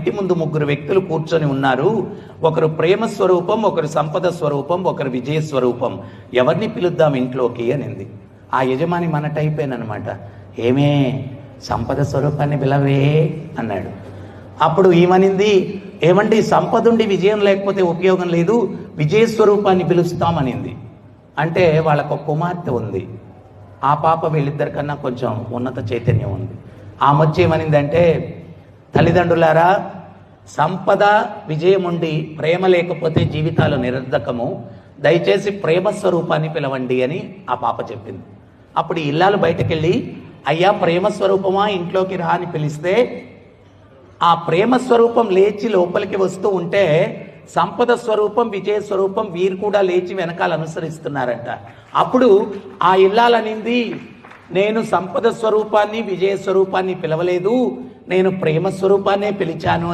ఇంటి ముందు ముగ్గురు వ్యక్తులు కూర్చొని ఉన్నారు. ఒకరు ప్రేమ స్వరూపం, ఒకరు సంపద స్వరూపం, ఒకరు విజయ స్వరూపం. ఎవరిని పిలుద్దాం ఇంట్లోకి అనింది. ఆ యజమాని మన టైపేనమాట. ఏమే సంపద స్వరూపాన్ని పిలవే అన్నాడు. అప్పుడు ఏమనింది, ఏమండి సంపద ఉండి విజయం లేకపోతే ఉపయోగం లేదు, విజయ స్వరూపాన్ని పిలుస్తామనింది. అంటే వాళ్ళకు కుమార్తె ఉంది. ఆ పాప వీళ్ళిద్దరికన్నా కొంచెం ఉన్నత చైతన్యం ఉంది. ఆమె వచ్చి ఏమనిందంటే, తల్లిదండ్రులారా, సంపద విజయం ఉండి ప్రేమ లేకపోతే జీవితాలు నిరర్ధకము, దయచేసి ప్రేమ స్వరూపాన్ని పిలవండి అని ఆ పాప చెప్పింది. అప్పుడు ఇల్లాలు బయటకెళ్ళి, అయ్యా ప్రేమ స్వరూపమా ఇంట్లోకి రా అని పిలిస్తే ఆ ప్రేమ స్వరూపం లేచి లోపలికి వస్తూ ఉంటే సంపద స్వరూపం, విజయ స్వరూపం వీరు కూడా లేచి వెనకాల అనుసరిస్తున్నారంట. అప్పుడు ఆ ఇల్లాలనింది, నేను సంపద స్వరూపాన్ని విజయ స్వరూపాన్ని పిలవలేదు, నేను ప్రేమ స్వరూపాన్నే పిలిచాను.